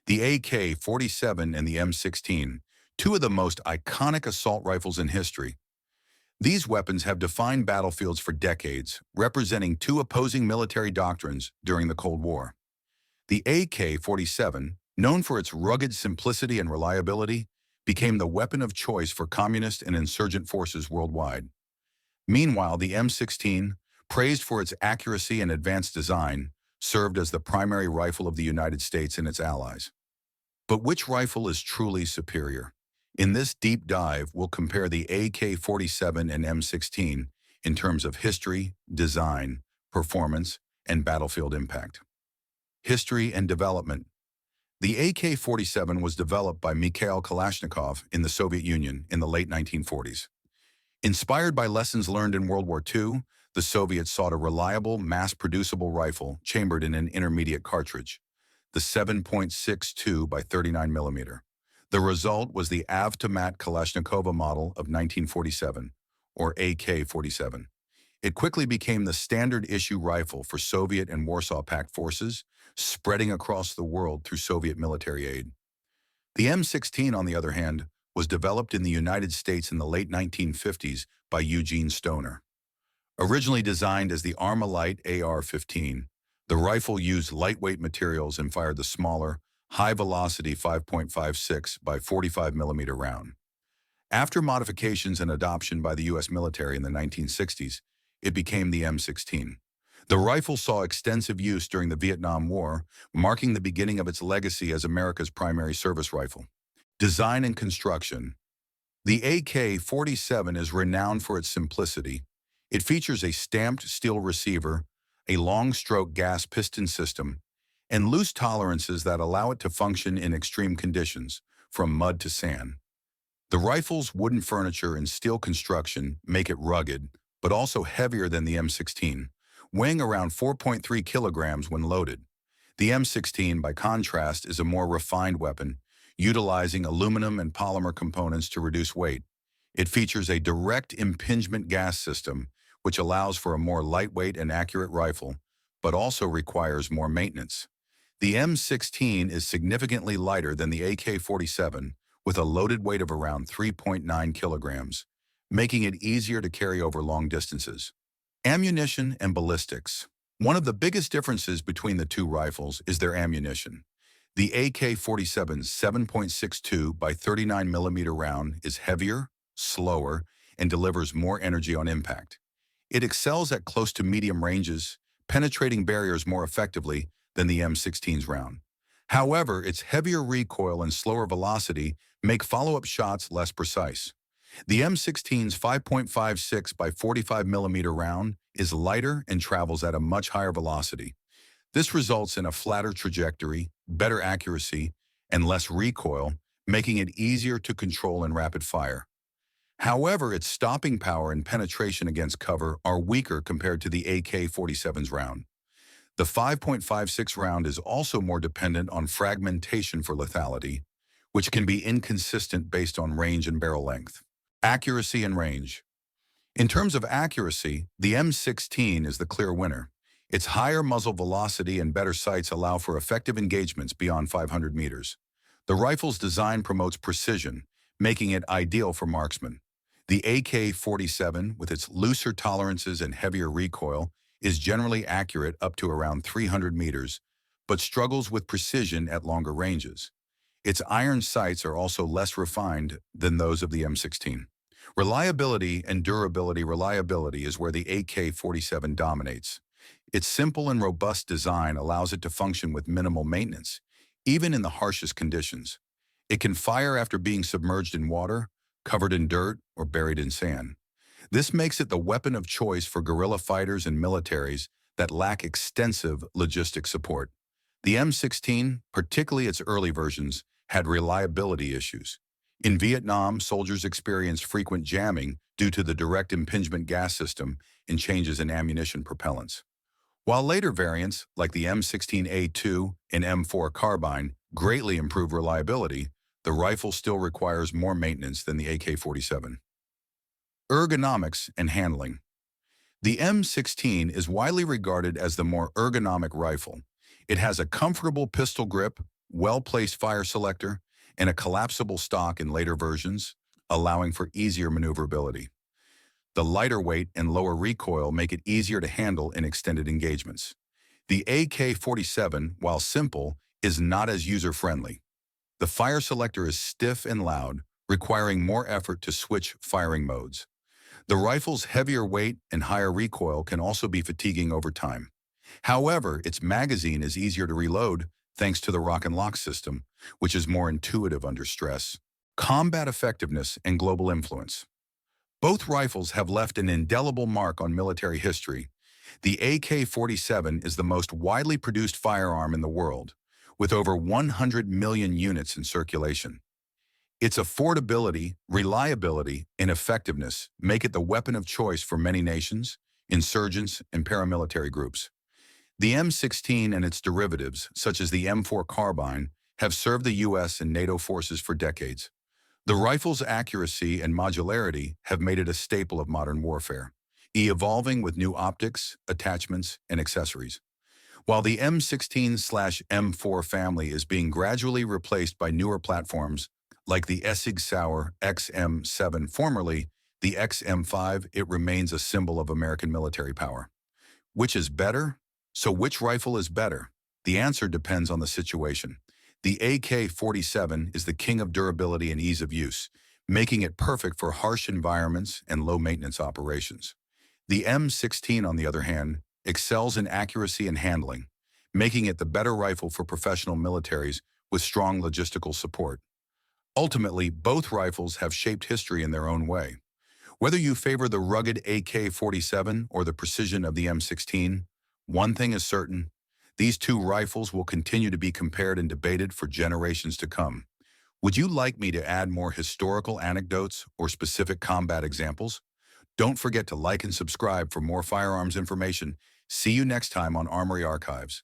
The AK-47 and the M16, two of the most iconic assault rifles in history. These weapons have defined battlefields for decades, representing two opposing military doctrines during the Cold War. The AK-47, known for its rugged simplicity and reliability, became the weapon of choice for communist and insurgent forces worldwide. Meanwhile, the M16, praised for its accuracy and advanced design, served as the primary rifle of the United States and its allies. But which rifle is truly superior? In this deep dive, we'll compare the AK-47 and M16 in terms of history, design, performance, and battlefield impact. History and development. The AK-47 was developed by Mikhail Kalashnikov in the Soviet Union in the late 1940s. Inspired by lessons learned in World War II, the Soviets sought a reliable, mass-producible rifle chambered in an intermediate cartridge, the 7.62 by 39 millimeter. The result was the Avtomat Kalashnikova model of 1947, or AK-47. It quickly became the standard-issue rifle for Soviet and Warsaw Pact forces, spreading across the world through Soviet military aid. The M16, on the other hand, was developed in the United States in the late 1950s by Eugene Stoner. Originally designed as the Armalite AR-15, the rifle used lightweight materials and fired the smaller, high-velocity 5.56 by 45 millimeter round. After modifications and adoption by the U.S. military in the 1960s, it became the M16. The rifle saw extensive use during the Vietnam War, marking the beginning of its legacy as America's primary service rifle. Design and construction. The AK-47 is renowned for its simplicity. It features a stamped steel receiver, a long-stroke gas piston system, and loose tolerances that allow it to function in extreme conditions, from mud to sand. The rifle's wooden furniture and steel construction make it rugged, but also heavier than the M16, weighing around 4.3 kilograms when loaded. The M16, by contrast, is a more refined weapon, utilizing aluminum and polymer components to reduce weight. It features a direct impingement gas system, which allows for a more lightweight and accurate rifle, but also requires more maintenance. The M16 is significantly lighter than the AK-47, with a loaded weight of around 3.9 kilograms, making it easier to carry over long distances. Ammunition and ballistics. One of the biggest differences between the two rifles is their ammunition. The AK-47's 7.62 by 39 millimeter round is heavier, slower, and delivers more energy on impact. It excels at close to medium ranges, penetrating barriers more effectively than the M16's round. However, its heavier recoil and slower velocity make follow-up shots less precise. The M16's 5.56 by 45 millimeter round is lighter and travels at a much higher velocity. This results in a flatter trajectory, better accuracy, and less recoil, making it easier to control in rapid fire. However, its stopping power and penetration against cover are weaker compared to the AK-47's round. The 5.56 round is also more dependent on fragmentation for lethality, which can be inconsistent based on range and barrel length. Accuracy and range. In terms of accuracy, the M16 is the clear winner. Its higher muzzle velocity and better sights allow for effective engagements beyond 500 meters. The rifle's design promotes precision, making it ideal for marksmen. The AK-47, with its looser tolerances and heavier recoil, is generally accurate up to around 300 meters, but struggles with precision at longer ranges. Its iron sights are also less refined than those of the M16. Reliability and durability. Reliability is where the AK-47 dominates. Its simple and robust design allows it to function with minimal maintenance, even in the harshest conditions. It can fire after being submerged in water, covered in dirt, or buried in sand. This makes it the weapon of choice for guerrilla fighters and militaries that lack extensive logistic support. The M16, particularly its early versions, had reliability issues. In Vietnam, soldiers experienced frequent jamming due to the direct impingement gas system and changes in ammunition propellants. While later variants, like the M16A2 and M4 carbine, greatly improve reliability, the rifle still requires more maintenance than the AK-47. Ergonomics and handling. The M16 is widely regarded as the more ergonomic rifle. It has a comfortable pistol grip, well-placed fire selector, and a collapsible stock in later versions, allowing for easier maneuverability. The lighter weight and lower recoil make it easier to handle in extended engagements. The AK-47, while simple, is not as user-friendly. The fire selector is stiff and loud, requiring more effort to switch firing modes. The rifle's heavier weight and higher recoil can also be fatiguing over time. However, its magazine is easier to reload thanks to the rock and lock system, which is more intuitive under stress. Combat effectiveness and global influence. Both rifles have left an indelible mark on military history. The AK-47 is the most widely produced firearm in the world, with over 100 million units in circulation. Its affordability, reliability, and effectiveness make it the weapon of choice for many nations, insurgents, and paramilitary groups. The M16 and its derivatives, such as the M4 carbine, have served the U.S. and NATO forces for decades. The rifle's accuracy and modularity have made it a staple of modern warfare, evolving with new optics, attachments, and accessories. While the M16/M4 family is being gradually replaced by newer platforms like the Sig Sauer XM7, formerly the XM5, it remains a symbol of American military power. Which is better? So which rifle is better? The answer depends on the situation. The AK-47 is the king of durability and ease of use, making it perfect for harsh environments and low-maintenance operations. The M16, on the other hand, excels in accuracy and handling, making it the better rifle for professional militaries with strong logistical support. Ultimately, both rifles have shaped history in their own way. Whether you favor the rugged AK-47 or the precision of the M16, one thing is certain: these two rifles will continue to be compared and debated for generations to come. Would you like me to add more historical anecdotes or specific combat examples? Don't forget to like and subscribe for more firearms information. See you next time on Armory Archives.